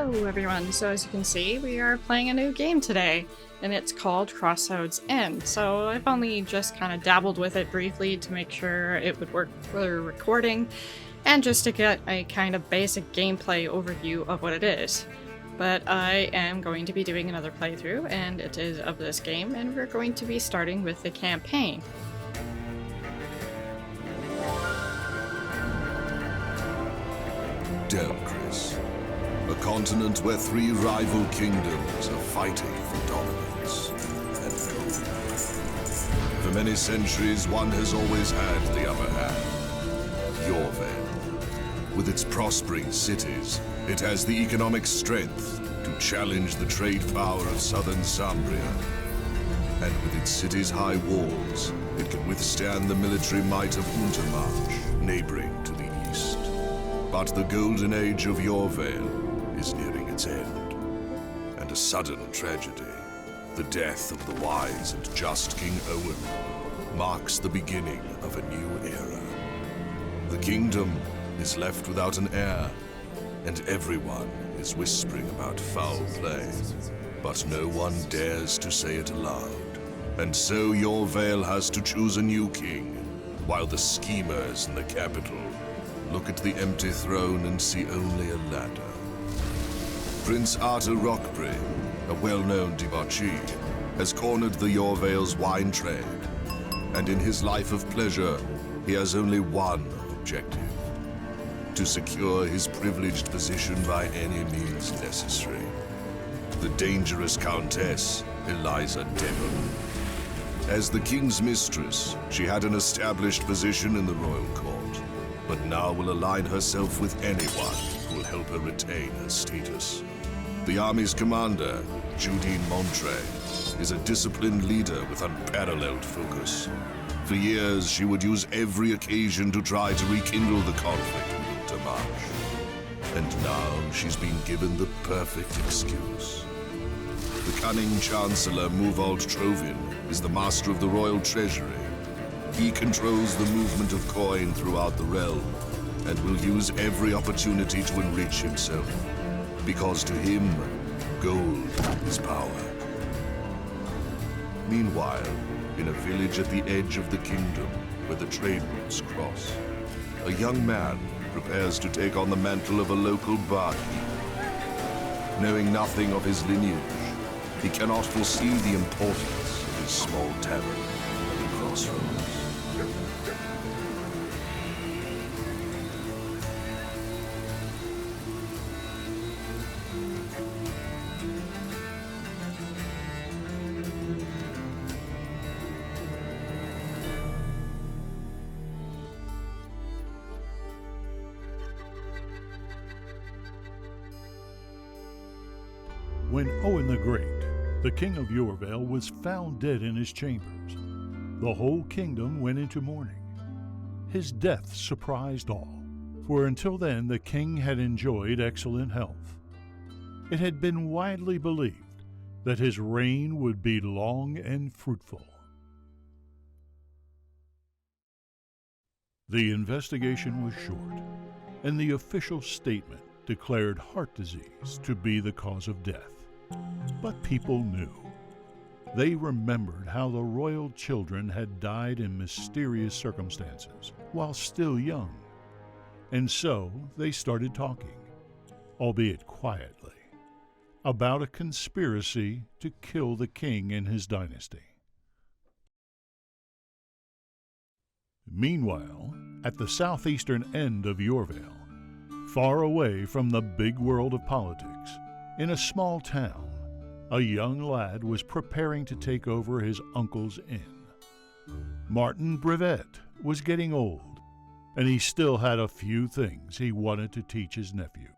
Hello everyone, so as you can see we are playing a new game today and it's called Crossroads Inn. So I've only just kind of dabbled with it briefly to make sure it would work for recording and just to get a kind of basic gameplay overview of what it is. But I am going to be doing another playthrough and it is of this game, and we're going to be starting with the campaign. Delcrys, a continent where three rival kingdoms are fighting for dominance and gold. For many centuries, one has always had the upper hand. Yorvale. With its prospering cities, it has the economic strength to challenge the trade power of southern Sambria. And with its city's high walls, it can withstand the military might of Untermarch, neighboring to the east. But the golden age of Yorvale is nearing its end. And a sudden tragedy, the death of the wise and just King Owen, marks the beginning of a new era. The kingdom is left without an heir, and everyone is whispering about foul play. But no one dares to say it aloud. And so Yorvale has to choose a new king, while the schemers in the capital look at the empty throne and see only a ladder. Prince Arthur Rockbury, a well-known debauchee, has cornered the Yorvale's wine trade, and in his life of pleasure, he has only one objective: to secure his privileged position by any means necessary. The dangerous Countess, Eliza Devon. As the king's mistress, she had an established position in the royal court, but now will align herself with anyone who will help her retain her status. The army's commander, Judine Montre, is a disciplined leader with unparalleled focus. For years, she would use every occasion to try to rekindle the conflict with Untermarch. And now she's been given the perfect excuse. The cunning Chancellor Muvald Trovin is the master of the royal treasury. He controls the movement of coin throughout the realm, and will use every opportunity to enrich himself, because to him, gold is power. Meanwhile, in a village at the edge of the kingdom, where the trade routes cross, a young man prepares to take on the mantle of a local barkeep. Knowing nothing of his lineage, he cannot foresee the importance of his small tavern at the Crossroads. When Owen the Great, the king of Yorvale, was found dead in his chambers, the whole kingdom went into mourning. His death surprised all, for until then the king had enjoyed excellent health. It had been widely believed that his reign would be long and fruitful. The investigation was short, and the official statement declared heart disease to be the cause of death. But people knew. They remembered how the royal children had died in mysterious circumstances while still young. And so they started talking, albeit quietly, about a conspiracy to kill the king and his dynasty. Meanwhile, at the southeastern end of Yorvale, far away from the big world of politics, in a small town, a young lad was preparing to take over his uncle's inn. Martin Brevet was getting old, and he still had a few things he wanted to teach his nephew.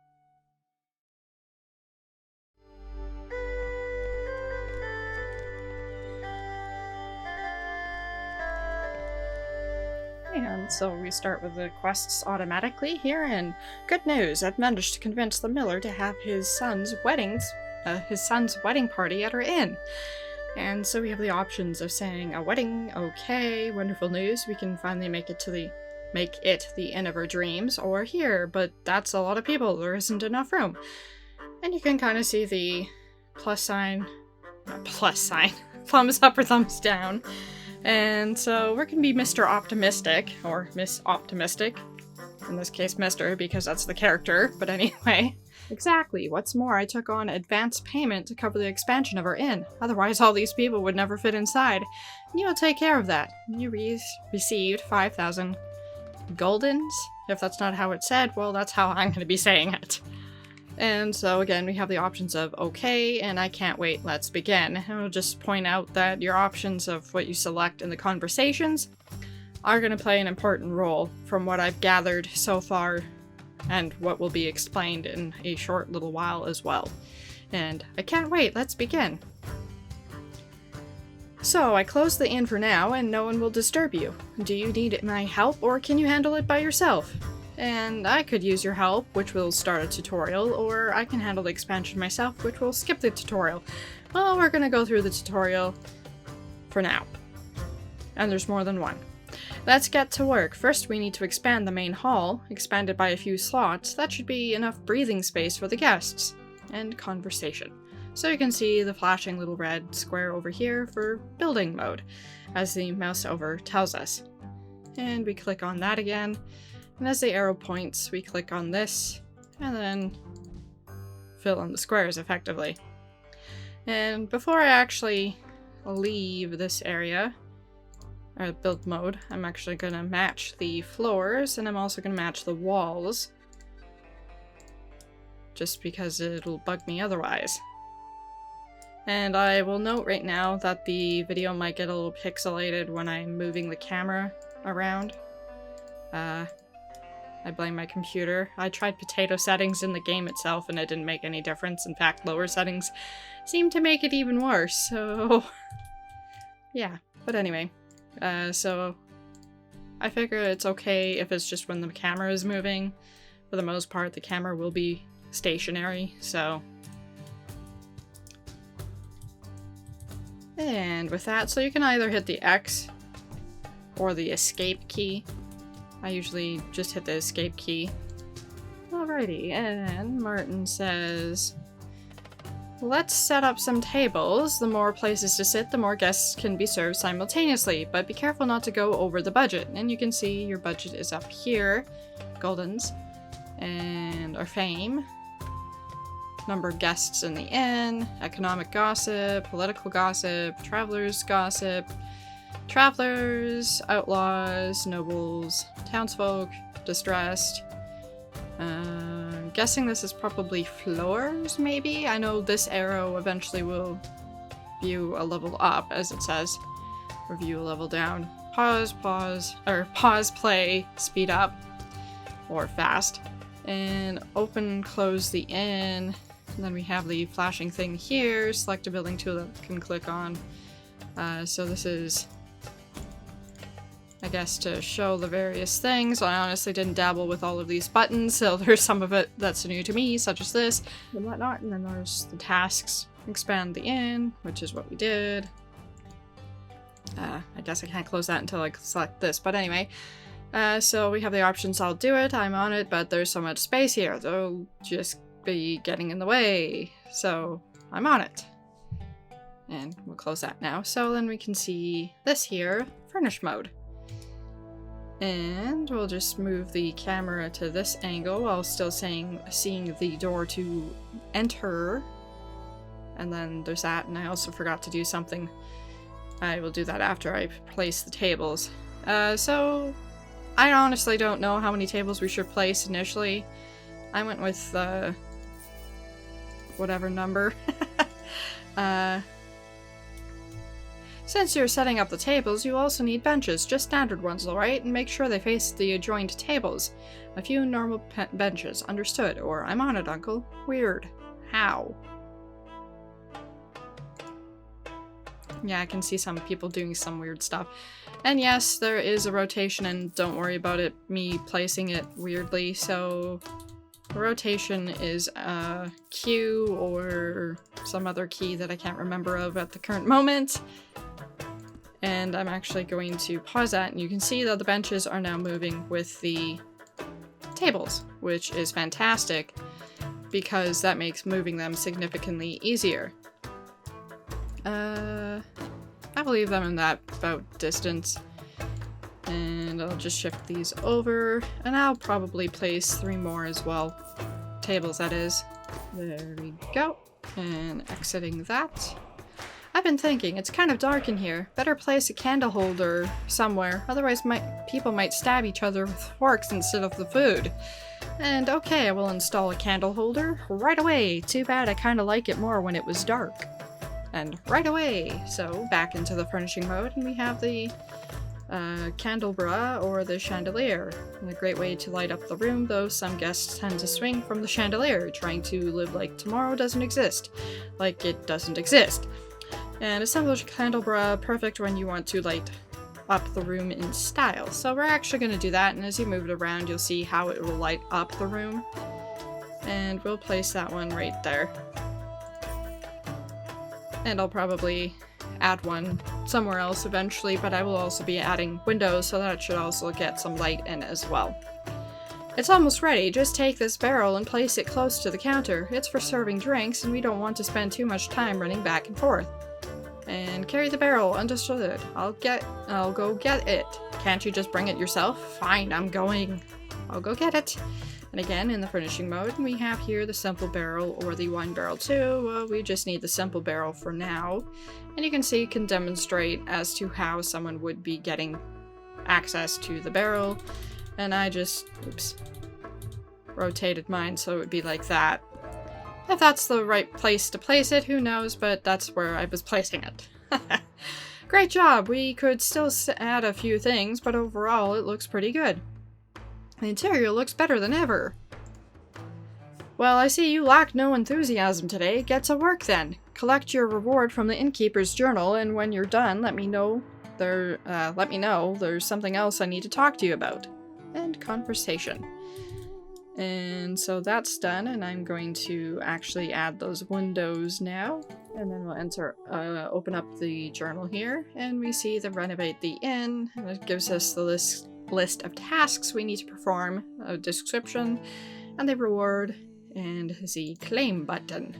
And so we start with the quests automatically here, and good news, I've managed to convince the miller to have his son's wedding party at our inn. And so we have the options of saying a wedding, okay, wonderful news, we can finally make it the inn of our dreams, or here, but that's a lot of people, there isn't enough room. And you can kind of see the plus sign, thumbs up or thumbs down. And so we're going to be Mr. Optimistic, or Miss Optimistic. In this case, Mr., because that's the character, but anyway. Exactly. What's more, I took on advance payment to cover the expansion of our inn. Otherwise, all these people would never fit inside. And you will take care of that. You received 5,000 goldens. If that's not how it's said, well, that's how I'm going to be saying it. And so again, we have the options of okay, and I can't wait, let's begin. And I'll just point out that your options of what you select in the conversations are going to play an important role from what I've gathered so far and what will be explained in a short little while as well. And I can't wait, let's begin. So I close the inn for now and no one will disturb you. Do you need my help or can you handle it by yourself? And I could use your help, which will start a tutorial, or I can handle the expansion myself, which will skip the tutorial. Well, we're gonna go through the tutorial for now. And there's more than one. Let's get to work. First, we need to expand the main hall, expand it by a few slots. That should be enough breathing space for the guests. And conversation. So you can see the flashing little red square over here for building mode, as the mouse over tells us. And we click on that again. And as the arrow points, we click on this, and then fill in the squares effectively. And before I actually leave this area, or build mode, I'm actually going to match the floors, and I'm also going to match the walls, just because it'll bug me otherwise. And I will note right now that the video might get a little pixelated when I'm moving the camera around. I blame my computer. I tried potato settings in the game itself and it didn't make any difference. In fact, lower settings seem to make it even worse, so yeah. But anyway, so I figure it's okay if it's just when the camera is moving. For the most part, the camera will be stationary, so. And with that, so you can either hit the X or the escape key. I usually just hit the escape key. Alrighty, and Martin says, let's set up some tables. The more places to sit, the more guests can be served simultaneously, but be careful not to go over the budget. And you can see your budget is up here, Goldens, and our fame, number of guests in the inn, economic gossip, political gossip, travelers gossip, travelers, outlaws, nobles, townsfolk, distressed. Guessing this is probably floors, maybe? I know this arrow eventually will view a level up, as it says, or view a level down. Pause, play, speed up, or fast. And open, close the inn. And then we have the flashing thing here. Select a building tool that can click on. So this is, I guess, to show the various things. I honestly didn't dabble with all of these buttons, so there's some of it that's new to me, such as this and whatnot. And then there's the tasks. Expand the inn, which is what we did. I guess I can't close that until I select this, but anyway. So we have the options, I'll do it, I'm on it, but there's so much space here, they'll just be getting in the way. So I'm on it. And we'll close that now. So then we can see this here, furnish mode. And we'll just move the camera to this angle while still seeing the door to enter. And then there's that, and I also forgot to do something. I will do that after I place the tables. So I honestly don't know how many tables we should place initially. I went with whatever number. Since you're setting up the tables, you also need benches, just standard ones, alright? And make sure they face the adjoined tables. A few normal benches, understood, or I'm on it, uncle. Weird. How? Yeah, I can see some people doing some weird stuff. And yes, there is a rotation, and don't worry about it, me placing it weirdly, so the rotation is Q or some other key that I can't remember of at the current moment. And I'm actually going to pause that, and you can see that the benches are now moving with the tables, which is fantastic because that makes moving them significantly easier. I'll leave them in that about distance. And I'll just shift these over, and I'll probably place 3 more as well. Tables, that is. There we go. And exiting that. I've been thinking, it's kind of dark in here. Better place a candle holder somewhere, otherwise people might stab each other with forks instead of the food. And okay, I will install a candle holder right away. Too bad I kind of like it more when it was dark. And right away! So, back into the furnishing mode, and we have the candelabra or the chandelier. And a great way to light up the room, though some guests tend to swing from the chandelier, trying to live like tomorrow doesn't exist. Like it doesn't exist. And assemblage candelabra, perfect when you want to light up the room in style. So we're actually going to do that, and as you move it around, you'll see how it will light up the room. And we'll place that one right there. And I'll probably add one somewhere else eventually, but I will also be adding windows, so that should also get some light in as well. It's almost ready. Just take this barrel and place it close to the counter. It's for serving drinks, and we don't want to spend too much time running back and forth. And carry the barrel, understood. I'll go get it. Can't you just bring it yourself? Fine, I'm going. I'll go get it. And again, in the furnishing mode, we have here the simple barrel or the wine barrel too. Well, we just need the simple barrel for now. And you can see it can demonstrate as to how someone would be getting access to the barrel. And I just, oops, rotated mine so it would be like that. If that's the right place to place it, who knows, but that's where I was placing it. Great job! We could still add a few things, but overall it looks pretty good. The interior looks better than ever. Well, I see you lack no enthusiasm today. Get to work then. Collect your reward from the innkeeper's journal, and when you're done, let me know there's something else I need to talk to you about. End conversation. And so that's done, and I'm going to actually add those windows now. And then we'll open up the journal here, and we see the renovate the inn, and it gives us the list of tasks we need to perform, a description, and the reward, and the claim button.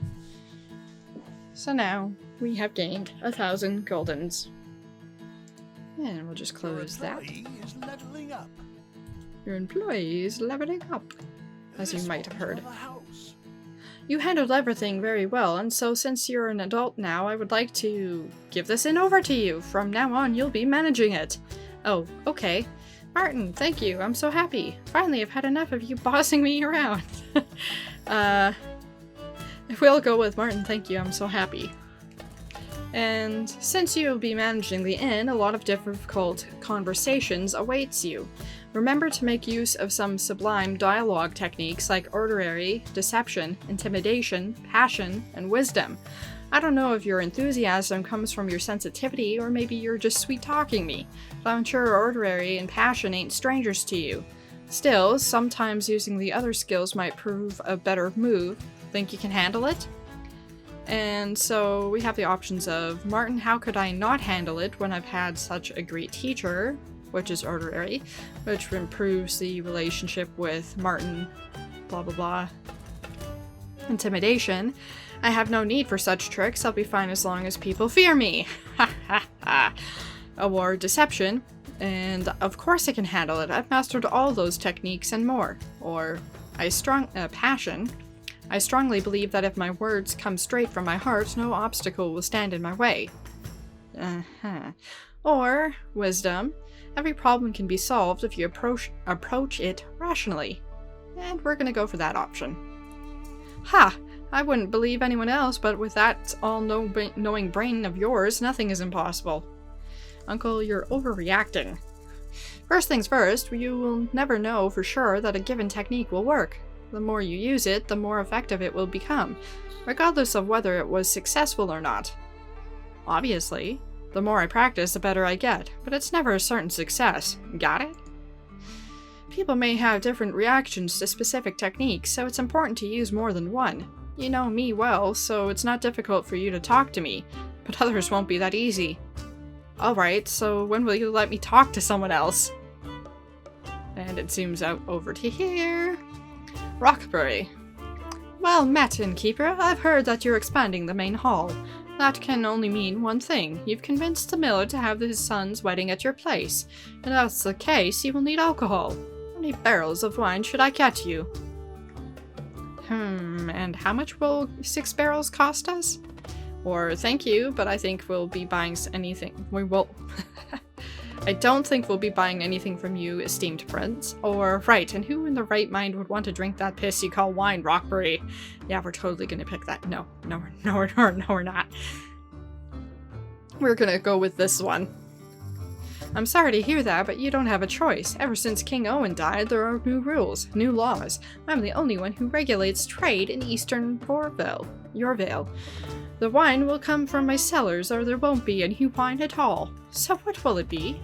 So now we have gained 1,000 goldens. And we'll just close that. Your employee is leveling up, as you might have heard. You handled everything very well, and so since you're an adult now, I would like to give this inn over to you. From now on, you'll be managing it. Oh, okay. Martin, thank you. I'm so happy. Finally, I've had enough of you bossing me around. We'll go with Martin, thank you. I'm so happy. And since you'll be managing the inn, a lot of difficult conversations awaits you. Remember to make use of some sublime dialogue techniques like oratory, deception, intimidation, passion, and wisdom. I don't know if your enthusiasm comes from your sensitivity, or maybe you're just sweet-talking me, but I'm sure oratory and passion ain't strangers to you. Still, sometimes using the other skills might prove a better move. Think you can handle it? And so we have the options of, Martin, how could I not handle it when I've had such a great teacher, which is oratory, which improves the relationship with Martin, blah blah blah. Intimidation. I have no need for such tricks, I'll be fine as long as people fear me. Ha ha ha. Or deception. And of course I can handle it, I've mastered all those techniques and more. Or passion. I strongly believe that if my words come straight from my heart, no obstacle will stand in my way. Or wisdom. Every problem can be solved if you approach it rationally. And we're gonna go for that option. Ha! I wouldn't believe anyone else, but with that all-knowing brain of yours, nothing is impossible. Uncle, you're overreacting. First things first, you will never know for sure that a given technique will work. The more you use it, the more effective it will become, regardless of whether it was successful or not. Obviously, the more I practice, the better I get, but it's never a certain success. Got it? People may have different reactions to specific techniques, so it's important to use more than one. You know me well, so it's not difficult for you to talk to me, but others won't be that easy. Alright, so when will you let me talk to someone else? And it zooms out over to here. Rockbury. Well met, innkeeper. I've heard that you're expanding the main hall. That can only mean one thing. You've convinced the miller to have his son's wedding at your place. And if that's the case, he will need alcohol. How many barrels of wine should I get you? And how much will 6 barrels cost us? Or thank you, but I think we'll be buying anything. We will. I don't think we'll be buying anything from you, esteemed prince. Or, right, and who in the right mind would want to drink that piss you call wine, Rockbury? Yeah, we're totally gonna pick that. No, we're not. We're gonna go with this one. I'm sorry to hear that, but you don't have a choice. Ever since King Owen died, there are new rules, new laws. I'm the only one who regulates trade in Eastern Yorvale. The wine will come from my cellars, or there won't be any wine at all. So what will it be?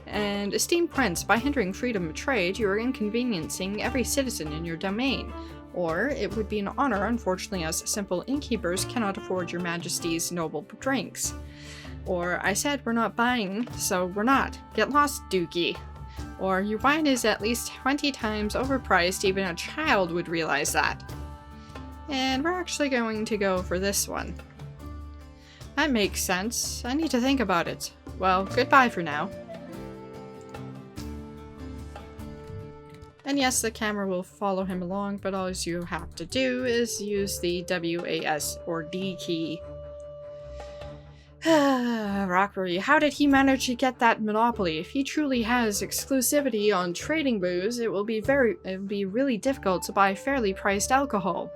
And, esteemed prince, by hindering freedom of trade, you are inconveniencing every citizen in your domain. Or, it would be an honor, unfortunately, as simple innkeepers cannot afford your majesty's noble drinks. Or, I said we're not buying, so we're not. Get lost, Dookie. Or, your wine is at least 20 times overpriced, even a child would realize that. And we're actually going to go for this one. That makes sense. I need to think about it. Well, goodbye for now. And yes, the camera will follow him along, but all you have to do is use the WAS or D key. Rockbury, how did he manage to get that monopoly? If he truly has exclusivity on trading booze, it will be really difficult to buy fairly priced alcohol.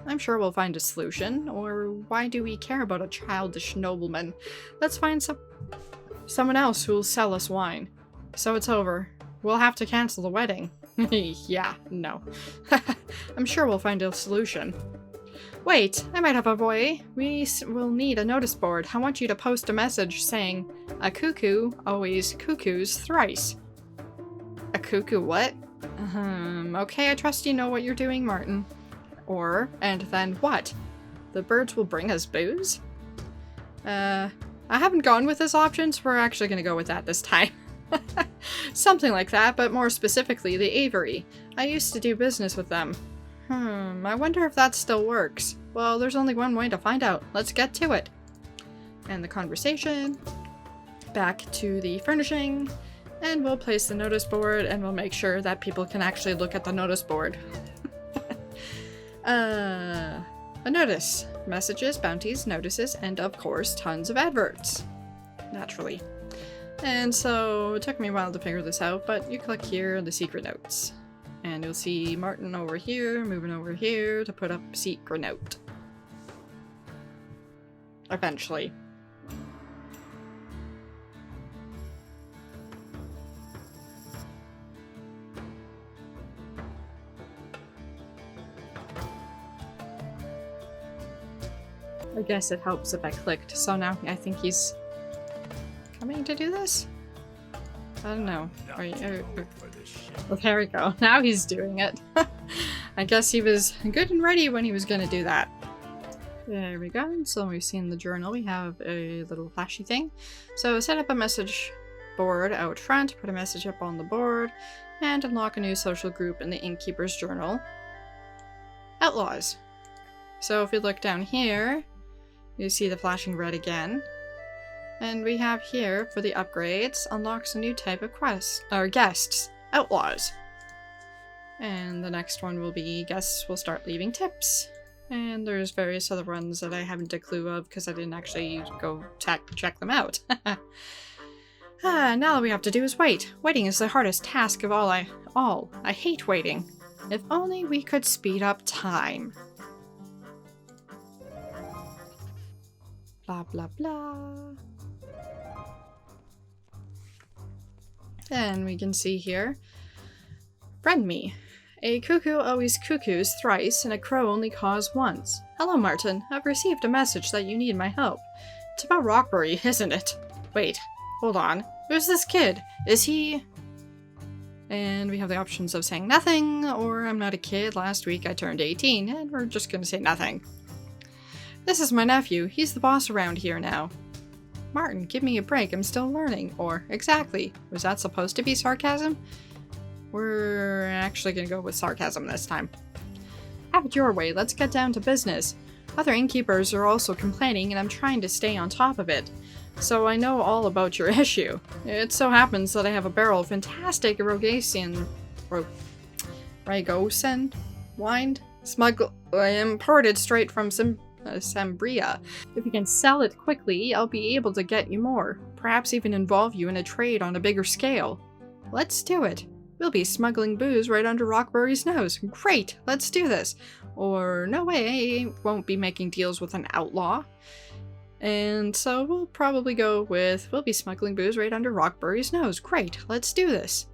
I'm sure we'll find a solution, or why do we care about a childish nobleman? Let's find someone else who'll sell us wine. So it's over. We'll have to cancel the wedding. Yeah, no. I'm sure we'll find a solution. Wait, I might have a way. We will need a notice board. I want you to post a message saying, "A cuckoo always cuckoos thrice." A cuckoo what? Okay, I trust you know what you're doing, Martin. Or, and then what? The birds will bring us booze? I haven't gone with this option, so we're actually gonna go with that this time. Something like that, but more specifically, the Aviary. I used to do business with them. I wonder if that still works. Well, there's only one way to find out. Let's get to it. And the conversation. Back to the furnishing. And we'll place the notice board, and we'll make sure that people can actually look at the notice board. A notice. Messages, bounties, notices, and of course, tons of adverts. Naturally. And so, it took me a while to figure this out, but you click here, the secret notes. And you'll see Martin over here, moving over here to put up secret note. Eventually. I guess it helps if I clicked, so now I think he's coming to do this? I don't know. Well, there we go. Now he's doing it. I guess he was good and ready when he was gonna do that. There we go. So we've seen the journal. We have a little flashy thing. So set up a message board out front, put a message up on the board, and unlock a new social group in the Innkeeper's Journal. Outlaws. So if we look down here, you see the flashing red again. And we have here, for the upgrades, unlocks a new type of quest, or guests. Outlaws. And the next one will be guests will start leaving tips. And there's various other ones that I haven't a clue of because I didn't actually go check them out. Now all we have to do is wait. Waiting is the hardest task of all. I hate waiting. If only we could speed up time. Blah blah blah. And we can see here, friend me. A cuckoo always cuckoos thrice, and a crow only caws once. Hello, Martin. I've received a message that you need my help. It's about Rockbury, isn't it? Wait, hold on. Who's this kid? Is he... And we have the options of saying nothing, or I'm not a kid, last week I turned 18, and we're just gonna say nothing. This is my nephew. He's the boss around here now. Martin, give me a break, I'm still learning. Or, exactly. Was that supposed to be sarcasm? We're actually gonna go with sarcasm this time. Have it your way, let's get down to business. Other innkeepers are also complaining and I'm trying to stay on top of it. So I know all about your issue. It so happens that I have a barrel of fantastic Ragosan wine imported straight from Sambria. If you can sell it quickly, I'll be able to get you more. Perhaps even involve you in a trade on a bigger scale. Let's do it. We'll be smuggling booze right under Rockbury's nose. Great, let's do this. Or no way, won't be making deals with an outlaw. And so we'll probably go with, we'll be smuggling booze right under Rockbury's nose. Great, let's do this.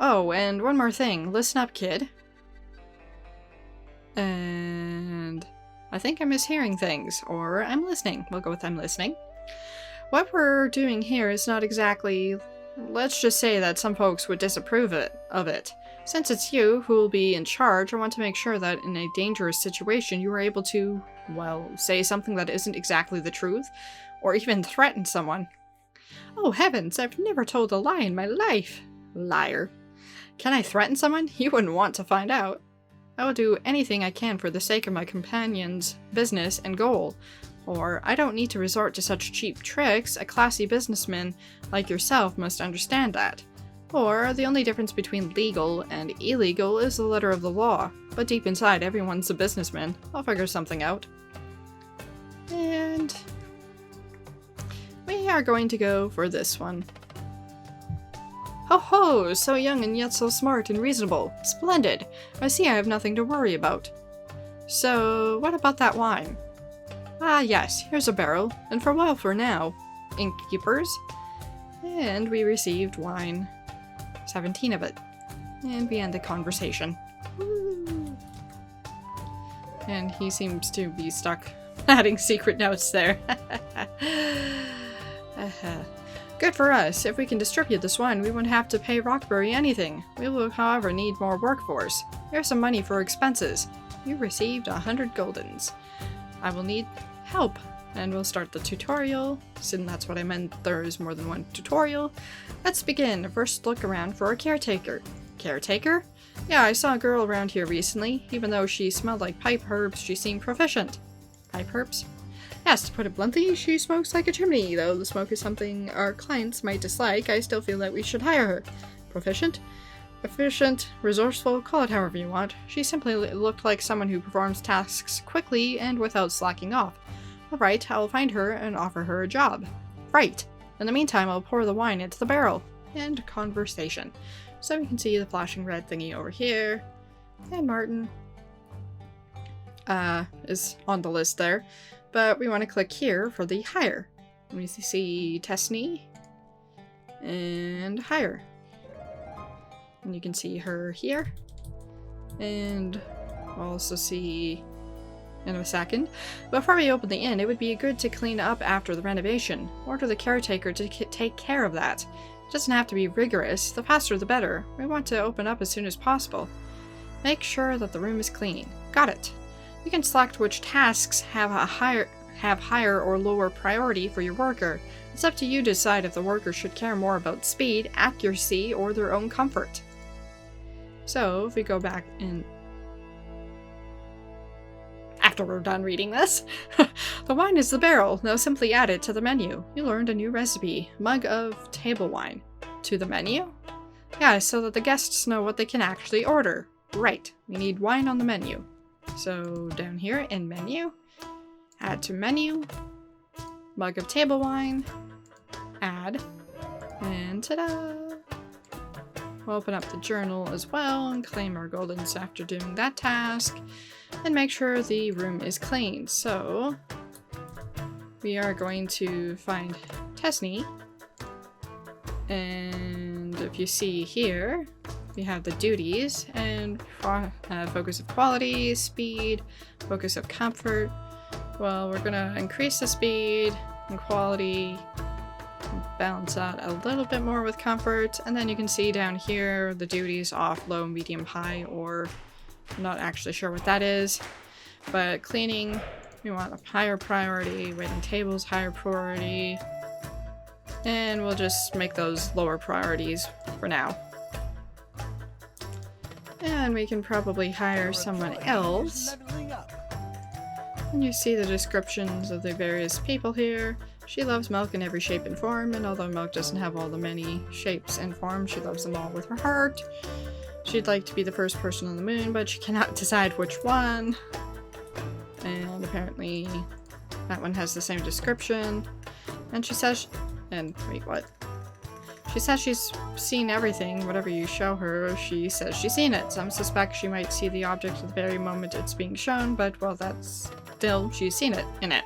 Oh, and one more thing. Listen up, kid. And I think I'm mishearing things, or I'm listening. We'll go with I'm listening. What we're doing here is not exactly... Let's just say that some folks would disapprove of it. Since it's you who will be in charge, I want to make sure that in a dangerous situation you are able to, well, say something that isn't exactly the truth, or even threaten someone. Oh heavens, I've never told a lie in my life. Liar. Can I threaten someone? You wouldn't want to find out. I will do anything I can for the sake of my companion's business and goal. Or, I don't need to resort to such cheap tricks. A classy businessman like yourself must understand that. Or, the only difference between legal and illegal is the letter of the law. But deep inside, everyone's a businessman. I'll figure something out. And... we are going to go for this one. Ho ho! So young and yet so smart and reasonable. Splendid! I see I have nothing to worry about. So, what about that wine? Ah yes, here's a barrel, and farewell for now, innkeepers. And we received wine. 17 of it. And we end the conversation. Woo. And he seems to be stuck adding secret notes there. Good for us. If we can distribute this wine, we won't have to pay Rockbury anything. We will, however, need more workforce. Here's some money for expenses. You received 100 goldens. I will need help, and we'll start the tutorial. Since that's what I meant, there is more than one tutorial. Let's begin. First, look around for a caretaker. Caretaker? Yeah, I saw a girl around here recently. Even though she smelled like pipe herbs, she seemed proficient. Pipe herbs? Yes, to put it bluntly, she smokes like a chimney. Though the smoke is something our clients might dislike, I still feel that we should hire her. Proficient? Efficient, resourceful, call it however you want. She simply looked like someone who performs tasks quickly and without slacking off. Alright, I'll find her and offer her a job. Right. In the meantime, I'll pour the wine into the barrel. End conversation. So we can see the flashing red thingy over here. And Martin is on the list there. But we want to click here for the hire. We see Tessney and hire. And you can see her here. And we'll also see in a second. Before we open the inn, it would be good to clean up after the renovation. Order the caretaker to take care of that. It doesn't have to be rigorous. The faster the better. We want to open up as soon as possible. Make sure that the room is clean. Got it. You can select which tasks have higher or lower priority for your worker. It's up to you to decide if the worker should care more about speed, accuracy, or their own comfort. So, if we go back in... after we're done reading this, the wine is the barrel. Now simply add it to the menu. You learned a new recipe. Mug of table wine. To the menu? Yeah, so that the guests know what they can actually order. Right, we need wine on the menu. So, down here in menu, add to menu, mug of table wine, add, and ta-da! We'll open up the journal as well and claim our goldens after doing that task, and make sure the room is clean. So, we are going to find Tessney, and if you see here, we have the duties, and focus of quality, speed, focus of comfort. Well, we're gonna increase the speed and quality, and balance out a little bit more with comfort, and then you can see down here the duties off, low, medium, high, or I'm not actually sure what that is. But cleaning, we want a higher priority, waiting tables, higher priority, and we'll just make those lower priorities for now. then we can probably hire someone else. And you see the descriptions of the various people here. She loves milk in every shape and form, and although milk doesn't have all the many shapes and forms, she loves them all with her heart. She'd like to be the first person on the moon, but she cannot decide which one. And apparently that one has the same description. And she says, wait, what? She says she's seen everything, whatever you show her, she says she's seen it. Some suspect she might see the object at the very moment it's being shown, but well, that's still, she's seen it in it.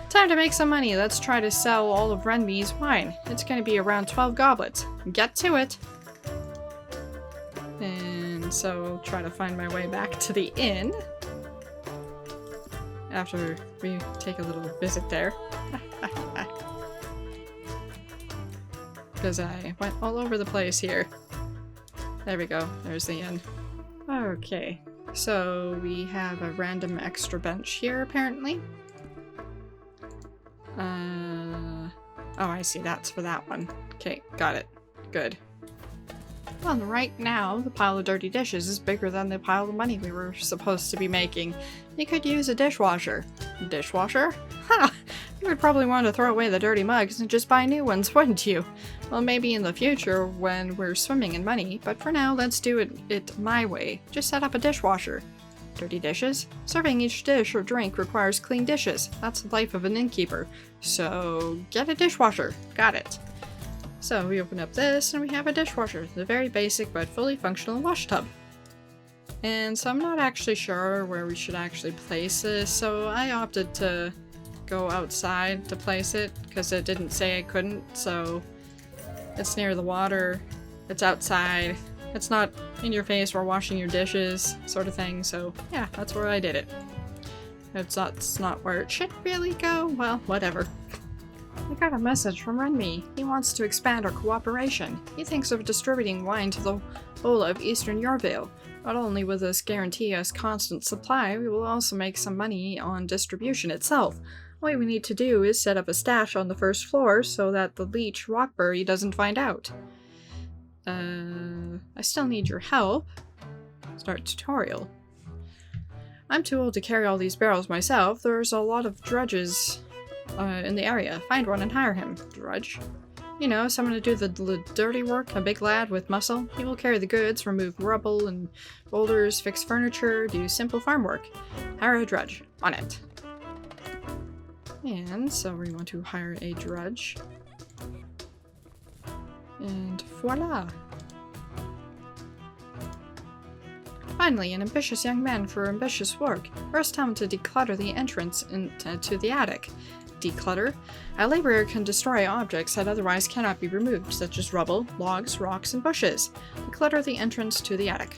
Time to make some money. Let's try to sell all of Renmi's wine. It's going to be around 12 goblets. Get to it! And so I'll try to find my way back to the inn after we take a little visit there. Because I went all over the place here. There we go. There's the inn. Okay. So we have a random extra bench here, apparently. Oh, I see. That's for that one. Okay, got it. Good. Well, right now, the pile of dirty dishes is bigger than the pile of money we were supposed to be making. You could use a dishwasher. Dishwasher? Ha! You would probably want to throw away the dirty mugs and just buy new ones, wouldn't you? Well, maybe in the future when we're swimming in money, but for now, let's do it my way. Just set up a dishwasher. Dirty dishes? Serving each dish or drink requires clean dishes. That's the life of an innkeeper. So, get a dishwasher. Got it. So, we open up this and we have a dishwasher. The very basic but fully functional wash tub. And so I'm not actually sure where we should actually place this, so I opted to go outside to place it because it didn't say I couldn't, so it's near the water, it's outside, it's not in your face while washing your dishes, sort of thing, so yeah, that's where I did it. It's not where it should really go, well, whatever. I got a message from Renmi. He wants to expand our cooperation. He thinks of distributing wine to the whole of Eastern Yorvale. Not only will this guarantee us constant supply, we will also make some money on distribution itself. All we need to do is set up a stash on the first floor so that the leech Rockberry doesn't find out. I still need your help. Start tutorial. I'm too old to carry all these barrels myself. There's a lot of drudges in the area. Find one and hire him. Drudge? You know, someone to do the dirty work, a big lad with muscle. He will carry the goods, remove rubble and boulders, fix furniture, do simple farm work. Hire a drudge. On it. And so we want to hire a drudge. And voila! Finally, an ambitious young man for ambitious work. First time to declutter the entrance to the attic. Declutter? A laborer can destroy objects that otherwise cannot be removed, such as rubble, logs, rocks, and bushes. Declutter the entrance to the attic.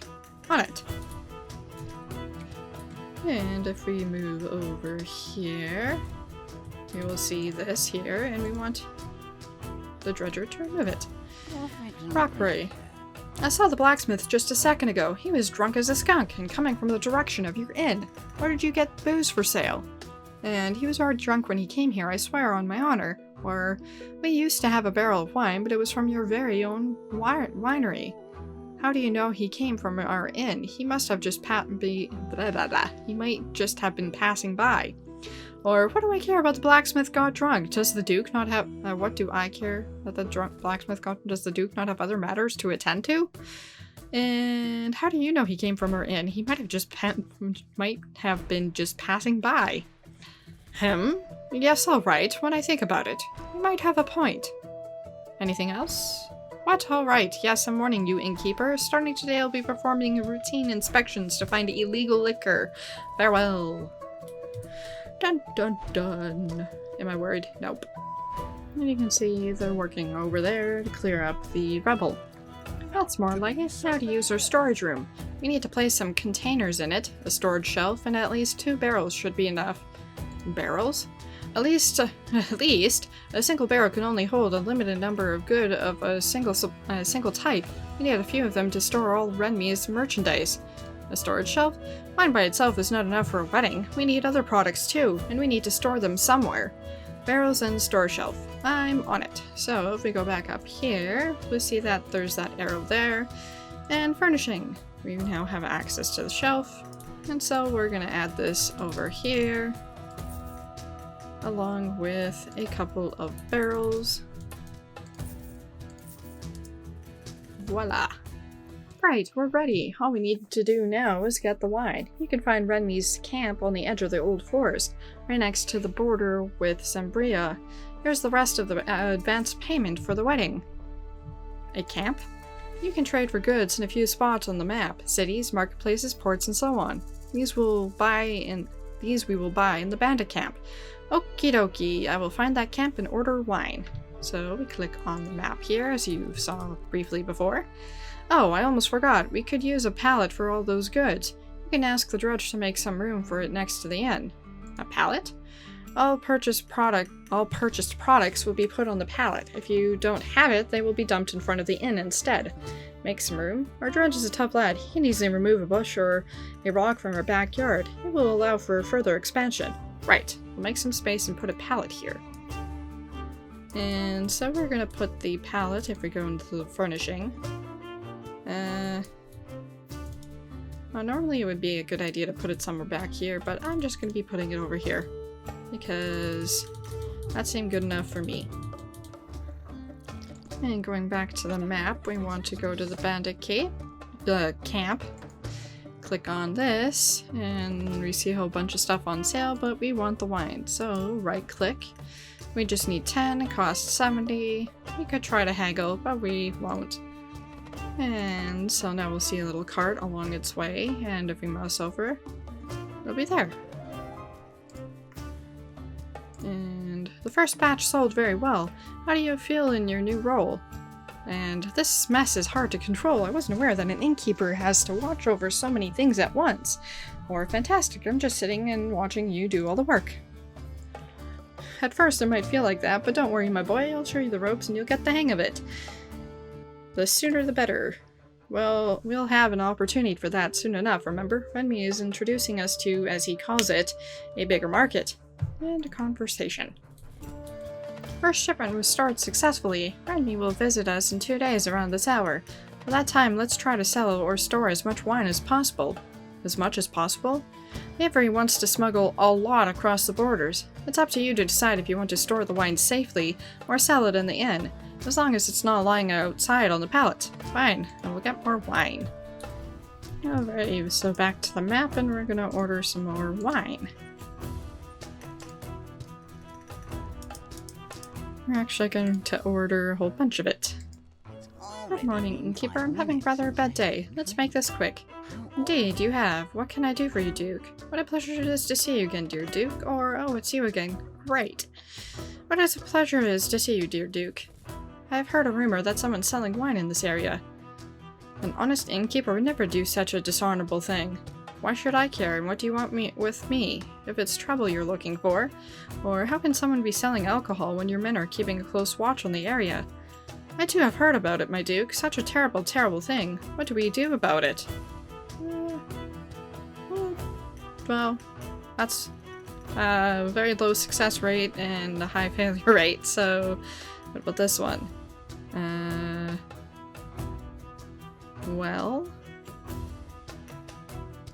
On it. And if we move over here, we will see this here, and we want the dredger to remove it. Rockberry. I saw the blacksmith just a second ago. He was drunk as a skunk and coming from the direction of your inn. Where did you get booze for sale? And he was already drunk when he came here, I swear on my honor. Or, we used to have a barrel of wine, but it was from your very own winery. How do you know he came from our inn? He must have just he might just have been passing by. Or, what do I care about the blacksmith got drunk? Does the Duke not have... what do I care that the drunk blacksmith got... Does the Duke not have other matters to attend to? And how do you know he came from our inn? He might have been just passing by. Yes, all right. When I think about it, you might have a point. Anything else? What? All right. Yes, I'm warning you, innkeeper. Starting today, I'll be performing routine inspections to find illegal liquor. Farewell. Dun dun dun. Am I worried? Nope. And you can see they're working over there to clear up the rubble. That's more like it. Now to use our storage room. We need to place some containers in it, a storage shelf, and at least 2 barrels should be enough. Barrels? At least a single barrel can only hold a limited number of good of a single type. We need a few of them to store all Renmi's merchandise. A storage shelf? Wine by itself is not enough for a wedding. We need other products too, and we need to store them somewhere. Barrels and store shelf. I'm on it. So if we go back up here, we see that there's that arrow there. And furnishing. We now have access to the shelf, and so we're gonna add this over here, along with a couple of barrels. Voila! Right, we're ready. All we need to do now is get the wine. You can find Renmi's camp on the edge of the old forest, right next to the border with Zambria. Here's the rest of the advance payment for the wedding. A camp? You can trade for goods in a few spots on the map. Cities, marketplaces, ports, and so on. These we will buy in the bandit camp. Okie dokie, I will find that camp and order wine. So we click on the map here, as you saw briefly before. Oh, I almost forgot. We could use a pallet for all those goods. You can ask the drudge to make some room for it next to the inn. A pallet? All purchased products will be put on the pallet. If you don't have it, they will be dumped in front of the inn instead. Make some room. Our drudge is a tough lad. He can easily remove a bush or a rock from our backyard. It will allow for further expansion. Right. We'll make some space and put a pallet here. And so we're gonna put the pallet, if we go into the furnishing. Well, normally it would be a good idea to put it somewhere back here, but I'm just gonna be putting it over here. Because that seemed good enough for me. And going back to the map, we want to go to the bandit camp. Click on this, and we see a whole bunch of stuff on sale, but we want the wine. So right click. We just need 10, it costs 70. We could try to haggle, but we won't. And so now we'll see a little cart along its way, and if we mouse over, it'll be there. And the first batch sold very well. How do you feel in your new role? And this mess is hard to control. I wasn't aware that an innkeeper has to watch over so many things at once. Or fantastic, I'm just sitting and watching you do all the work. At first it might feel like that, but don't worry my boy, I'll show you the ropes and you'll get the hang of it. The sooner the better. Well, we'll have an opportunity for that soon enough, remember? Renmi is introducing us to, as he calls it, a bigger market. And a conversation. First shipment was stored successfully. Renmi will visit us in 2 days around this hour. By that time, let's try to sell or store as much wine as possible. As much as possible? Avery wants to smuggle a lot across the borders. It's up to you to decide if you want to store the wine safely or sell it in the inn, as long as it's not lying outside on the pallet. Fine, and we'll get more wine. Alright, so back to the map and we're gonna order some more wine. We're actually going to order a whole bunch of it. Good morning, innkeeper. I'm having rather a bad day. Let's make this quick. Indeed, you have. What can I do for you, Duke? What a pleasure it is to see you again, dear Duke. Or, oh, it's you again. Great. What a pleasure it is to see you, dear Duke. I've heard a rumor that someone's selling wine in this area. An honest innkeeper would never do such a dishonorable thing. Why should I care, and what do you want with me, if it's trouble you're looking for? Or how can someone be selling alcohol when your men are keeping a close watch on the area? I too have heard about it, my Duke. Such a terrible, terrible thing. What do we do about it? Well, that's a very low success rate and a high failure rate, so what about this one? Well...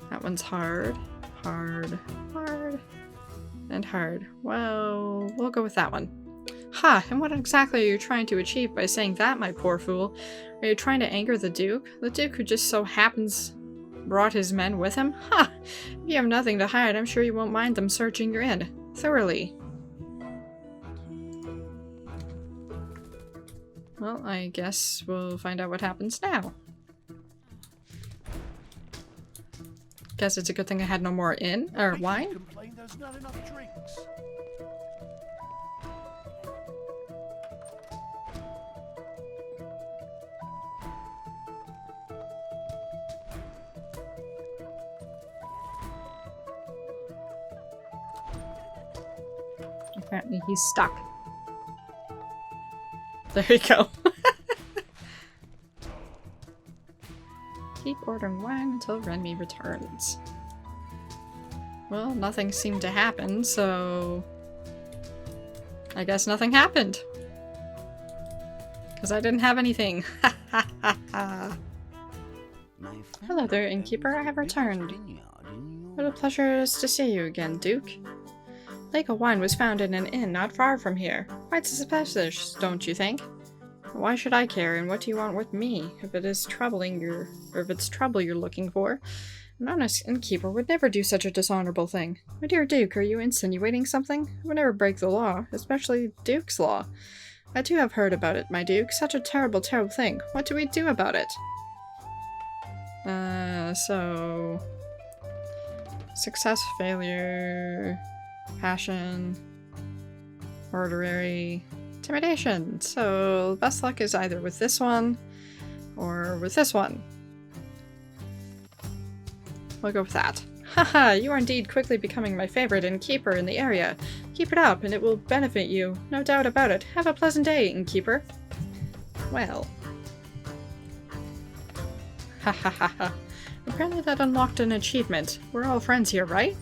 that one's hard, hard, hard, and hard. Well, we'll go with that one. Ha! And what exactly are you trying to achieve by saying that, my poor fool? Are you trying to anger the Duke? The Duke who just so happens brought his men with him? Ha! If you have nothing to hide, I'm sure you won't mind them searching your inn. Thoroughly. Well, I guess we'll find out what happens now. Guess it's a good thing I had no more wine. Complain there's not enough drinks. Apparently he's stuck. There you go. Keep ordering wine until Renmi returns. Well, nothing seemed to happen, so... I guess nothing happened. Because I didn't have anything. Ha ha ha ha. Hello there, innkeeper. I have returned. What a pleasure it is to see you again, Duke. Legal wine was found in an inn not far from here. Quite suspicious, don't you think? Why should I care, and what do you want with me? If it's trouble you're looking for, an honest innkeeper would never do such a dishonorable thing. My dear Duke, are you insinuating something? I would never break the law, especially Duke's law. I too have heard about it, my Duke. Such a terrible, terrible thing. What do we do about it? So... Success, failure, passion, orderary, intimidation. So best luck is either with this one or with this one. We'll go with that. Haha, you are indeed quickly becoming my favorite innkeeper in the area. Keep it up and it will benefit you, no doubt about it. Have a pleasant day, innkeeper. Well. Ha ha ha ha. Apparently that unlocked an achievement. We're all friends here, right?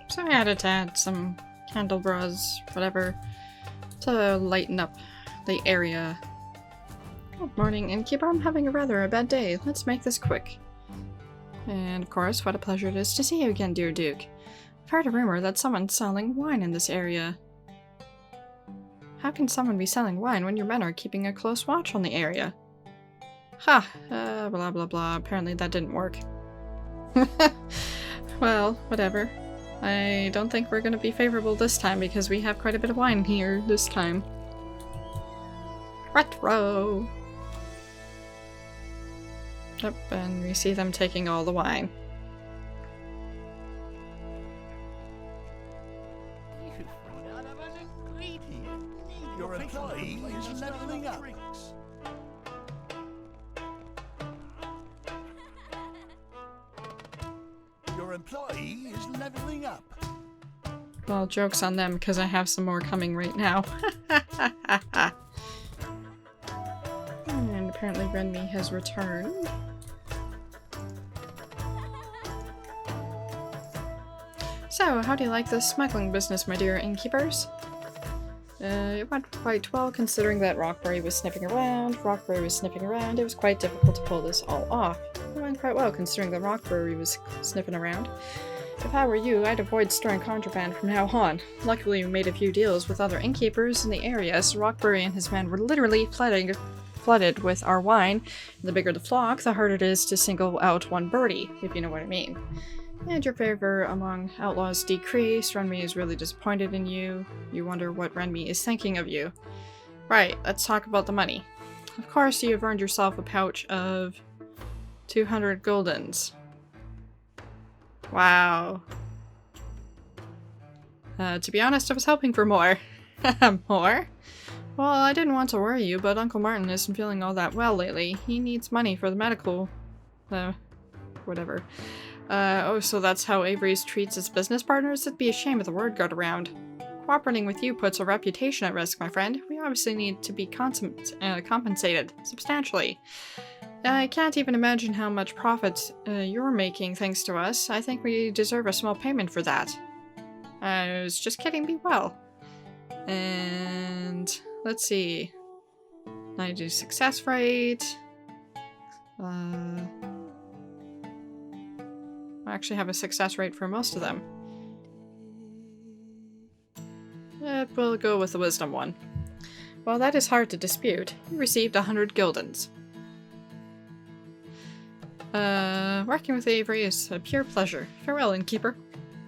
So I added to add some candelabras, whatever, to lighten up the area. Good morning, innkeeper. I'm having a bad day. Let's make this quick. And of course, what a pleasure it is to see you again, dear Duke. I've heard a rumor that someone's selling wine in this area. How can someone be selling wine when your men are keeping a close watch on the area? Ha! Blah blah blah. Apparently that didn't work. Well, whatever. I don't think we're gonna be favorable this time because we have quite a bit of wine here this time. Retro! Yep, and we see them taking all the wine. Your employee is leveling up. Your employee is leveling up. Well, joke's on them because I have some more coming right now. And apparently Renmi has returned. So, how do you like this smuggling business, my dear innkeepers? It went quite well considering that Rockberry was sniffing around. It was quite difficult to pull this all off. It went quite well considering that Rockberry was sniffing around. If I were you, I'd avoid storing contraband from now on. Luckily, we made a few deals with other innkeepers in the area, so Rockberry and his men were literally flooded with our wine. The bigger the flock, the harder it is to single out one birdie, if you know what I mean. And your favor among outlaws decreased. Renmi is really disappointed in you. You wonder what Renmi is thinking of you. Right, let's talk about the money. Of course, you have earned yourself a pouch of 200 guldens. Wow. To be honest, I was hoping for more. More? Well, I didn't want to worry you, but Uncle Martin isn't feeling all that well lately. He needs money for the medical... whatever. Oh, so that's how Avery's treats its business partners? It'd be a shame if the word got around. Cooperating with you puts our reputation at risk, my friend. We obviously need to be compensated substantially. I can't even imagine how much profit you're making thanks to us. I think we deserve a small payment for that. I was just kidding, be well. And let's see. 90 success rate. I actually have a success rate for most of them. We'll go with the wisdom one. Well, that is hard to dispute. You received 100 guldens. Working with Avery is a pure pleasure. Farewell, innkeeper.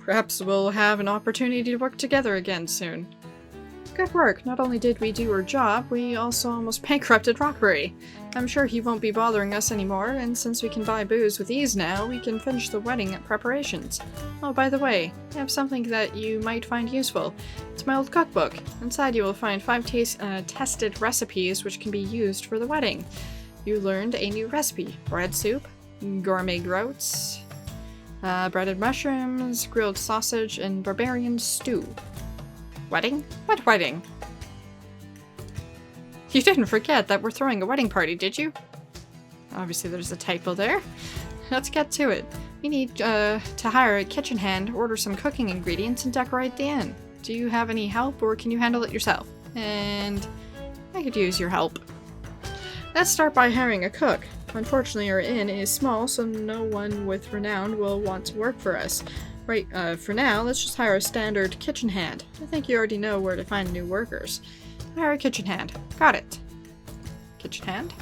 Perhaps we'll have an opportunity to work together again soon. Good work. Not only did we do our job, we also almost bankrupted Rockberry. I'm sure he won't be bothering us anymore, and since we can buy booze with ease now, we can finish the wedding preparations. Oh, by the way, I have something that you might find useful. It's my old cookbook. Inside you will find 5 tested recipes which can be used for the wedding. You learned a new recipe: bread soup, gourmet groats, breaded mushrooms, grilled sausage, and barbarian stew. Wedding? What wedding? You didn't forget that we're throwing a wedding party, did you? Obviously there's a typo there. Let's get to it. We need to hire a kitchen hand, order some cooking ingredients, and decorate the inn. Do you have any help, or can you handle it yourself? And I could use your help. Let's start by hiring a cook. Unfortunately, our inn is small, so no one with renown will want to work for us. Right, for now, let's just hire a standard kitchen hand. I think you already know where to find new workers. Hire a kitchen hand. Got it. Kitchen hand.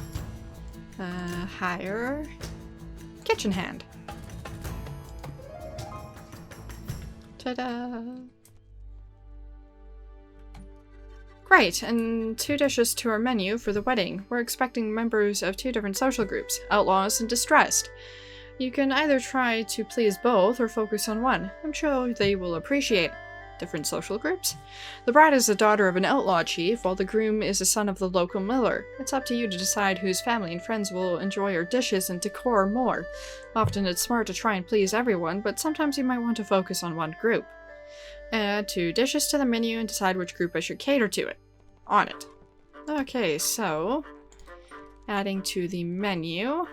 Hire... kitchen hand. Ta-da! Great, and 2 dishes to our menu for the wedding. We're expecting members of 2 different social groups, outlaws and distressed. You can either try to please both or focus on one. I'm sure they will appreciate different social groups. The bride is the daughter of an outlaw chief, while the groom is the son of the local miller. It's up to you to decide whose family and friends will enjoy our dishes and decor more. Often it's smart to try and please everyone, but sometimes you might want to focus on one group. Add 2 dishes to the menu and decide which group I should cater to it. On it. Okay, so adding to the menu.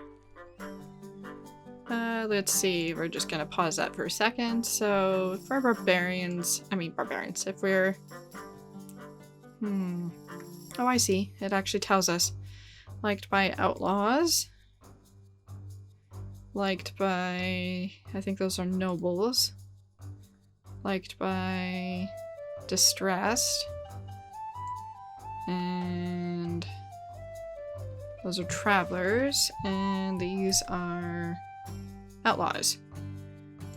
Let's see, we're just gonna pause that for a second. So for barbarians, if we're... Oh, I see. It actually tells us. Liked by outlaws. Liked by... I think those are nobles. Liked by distressed. And those are travelers, and these are outlaws.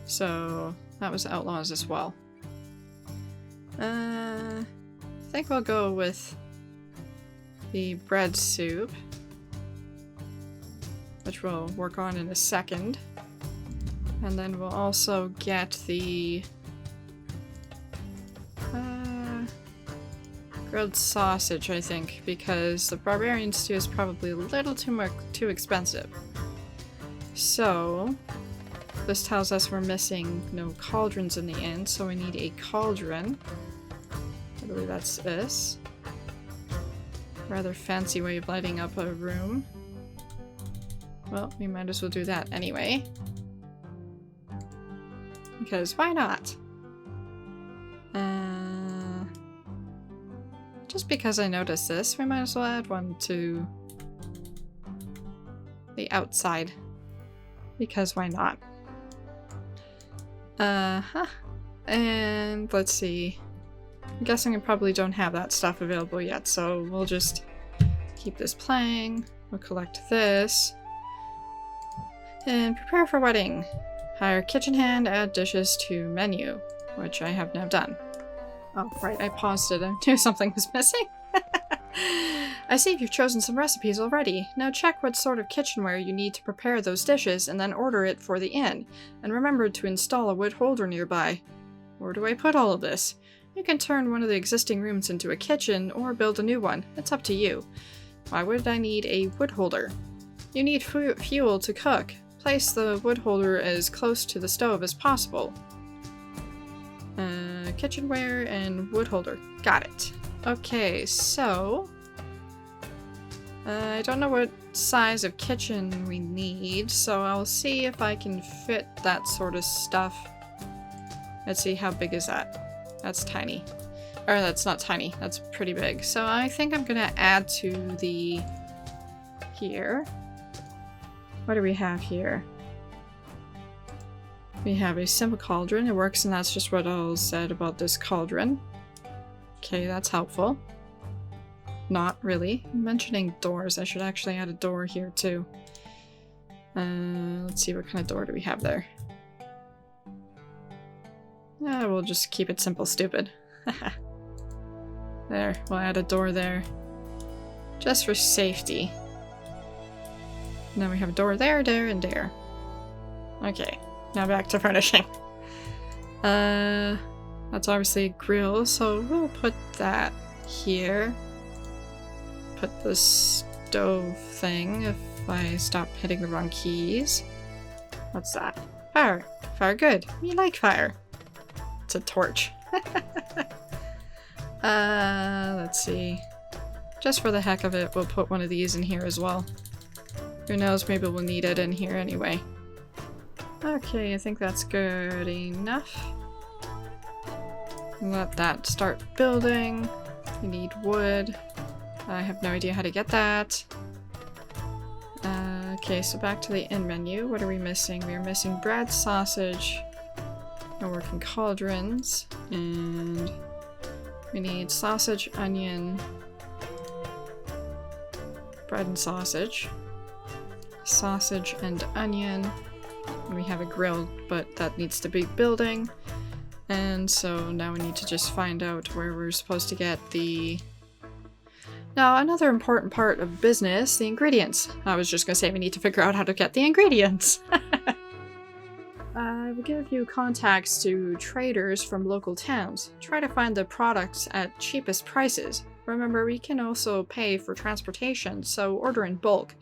So that was outlaws as well. I think we'll go with the bread soup, which we'll work on in a second. And then we'll also get the grilled sausage, I think, because the barbarian stew is probably a little too expensive. So this tells us we're missing no cauldrons in the inn, so we need a cauldron. I believe that's this. Rather fancy way of lighting up a room. Well, we might as well do that anyway. Because why not? Just because I noticed this, we might as well add one to the outside. Because why not? And let's see. I'm guessing I probably don't have that stuff available yet, so we'll just keep this playing. We'll collect this. And prepare for wedding. Hire kitchen hand, add dishes to menu, which I have now done. Oh, right, I paused it. I knew something was missing. I see you've chosen some recipes already. Now check what sort of kitchenware you need to prepare those dishes and then order it for the inn. And remember to install a wood holder nearby. Where do I put all of this? You can turn one of the existing rooms into a kitchen or build a new one. It's up to you. Why would I need a wood holder? You need fuel to cook. Place the wood holder as close to the stove as possible. Kitchenware and wood holder. Got it. Okay, so... I don't know what size of kitchen we need, so I'll see if I can fit that sort of stuff. Let's see, how big is that? That's tiny. Or that's not tiny, that's pretty big. So I think I'm gonna add to the... here. What do we have here? We have a simple cauldron. It works, and that's just what I said about this cauldron. Okay, that's helpful. Not really. I'm mentioning doors. I should actually add a door here too. Let's see, what kind of door do we have there? We'll just keep it simple, stupid. There, we'll add a door there. Just for safety. And then we have a door there, there, and there. Okay. Now back to furnishing. That's obviously a grill, so we'll put that here. Put the stove thing if I stop hitting the wrong keys. What's that? Fire. Fire good. We like fire. It's a torch. Let's see. Just for the heck of it, we'll put one of these in here as well. Who knows, maybe we'll need it in here anyway. Okay, I think that's good enough. Let that start building. We need wood. I have no idea how to get that. Okay, so back to the inn menu. What are we missing? We are missing bread, sausage, no working cauldrons, and we need sausage, onion, bread and sausage, sausage and onion. And we have a grill, but that needs to be building. And so now we need to just find out where we're supposed to get the... Now, another important part of business, the ingredients. I was just gonna say we need to figure out how to get the ingredients. I will give you contacts to traders from local towns. Try to find the products at cheapest prices. Remember, we can also pay for transportation, so order in bulk.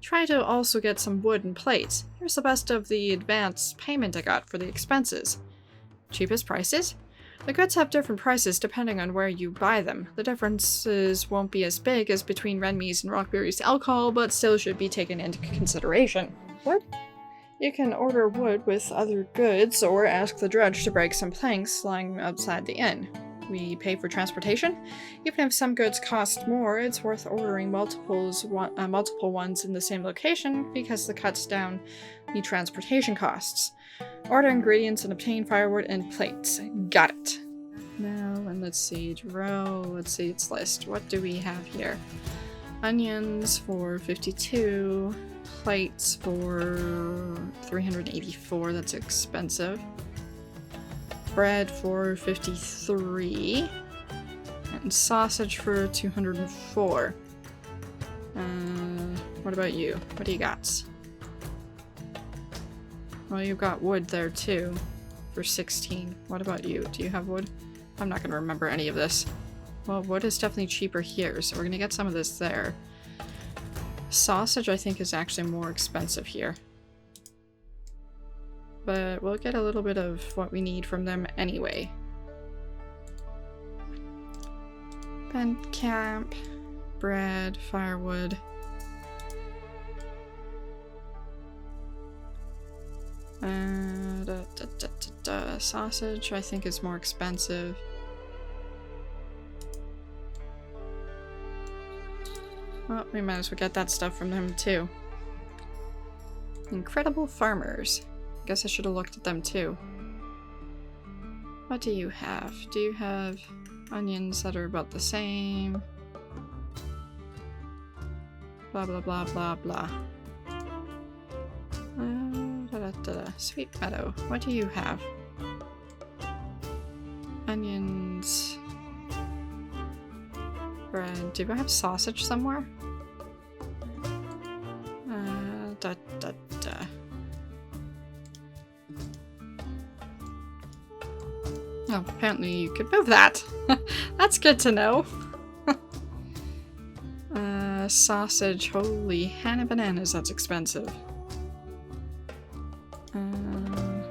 Try to also get some wood and plates. Here's the best of the advance payment I got for the expenses. Cheapest prices? The goods have different prices depending on where you buy them. The differences won't be as big as between Renme's and Rockberry's alcohol, but still should be taken into consideration. What? You can order wood with other goods, or ask the drudge to break some planks lying outside the inn. We pay for transportation? Even if some goods cost more, it's worth ordering multiple ones in the same location because it cuts down the transportation costs. Order ingredients and obtain firewood and plates. Got it. Now, and let's see, let's see its list. What do we have here? Onions for 52, plates for 384, that's expensive. Bread for 53, and sausage for 204. What about you? What do you got? Well, you've got wood there too, for 16. What about you? Do you have wood? I'm not gonna remember any of this. Well, wood is definitely cheaper here, so we're gonna get some of this there. Sausage, I think, is actually more expensive here. But we'll get a little bit of what we need from them anyway. Bent camp, bread, firewood. Sausage, I think, is more expensive. Well, we might as well get that stuff from them too. Incredible farmers. Guess I should have looked at them too. What do you have? Do you have onions that are about the same? Blah blah blah blah blah. Sweet Meadow. What do you have? Onions. Bread. Do I have sausage somewhere? Oh, apparently you could move that. That's good to know. Sausage. Holy Hannah bananas, that's expensive.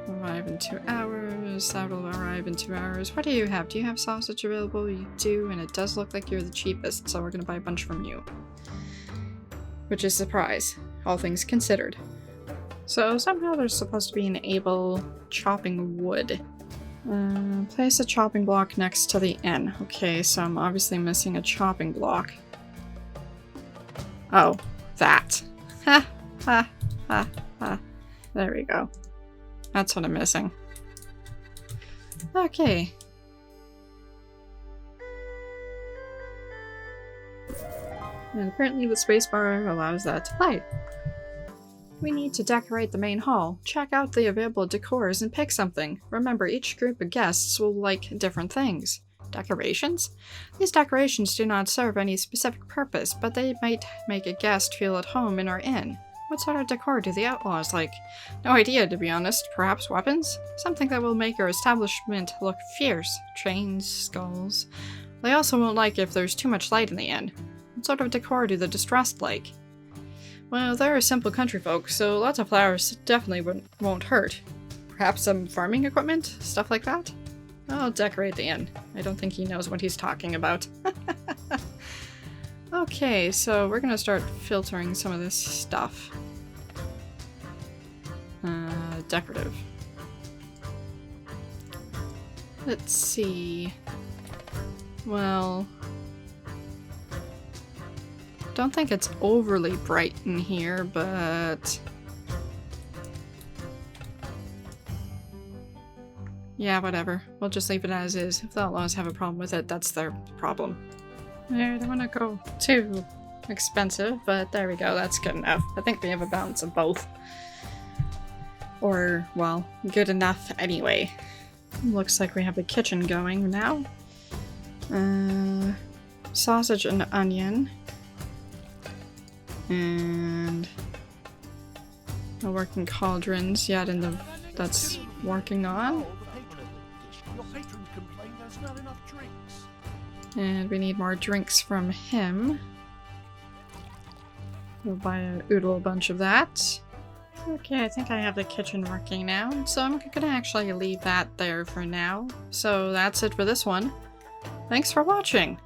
Arrive in 2 hours. That'll arrive in 2 hours. What do you have? Do you have sausage available? You do, and it does look like you're the cheapest, so we're gonna buy a bunch from you. Which is a surprise, all things considered. So somehow there's supposed to be an able chopping wood. Place a chopping block next to the inn. Okay, so I'm obviously missing a chopping block. Oh, that. Ha, ha, ha, ha. There we go. That's what I'm missing. Okay. And apparently the spacebar allows that to play. We need to decorate the main hall. Check out the available decors and pick something. Remember, each group of guests will like different things. Decorations? These decorations do not serve any specific purpose, but they might make a guest feel at home in our inn. What sort of decor do the outlaws like? No idea, to be honest. Perhaps weapons? Something that will make our establishment look fierce. Trains, skulls. They also won't like if there's too much light in the inn. What sort of decor do the distressed like? Well, they're simple country folk, so lots of flowers definitely won't hurt. Perhaps some farming equipment? Stuff like that? I'll decorate the inn. I don't think he knows what he's talking about. Okay, so we're gonna start filtering some of this stuff. Decorative. Let's see. Well... Don't think it's overly bright in here, but... yeah, whatever. We'll just leave it as is. If the outlaws have a problem with it, that's their problem. I don't want to go too expensive, but there we go. That's good enough. I think we have a balance of both. Or, well, good enough anyway. Looks like we have the kitchen going now. Sausage and onion. And no working cauldrons yet in the... that's working on. Your patrons complain there's not enough drinks. And we need more drinks from him. We'll buy a oodle bunch of that. Okay, I think I have the kitchen working now, so I'm gonna actually leave that there for now. So that's it for this one. Thanks for watching!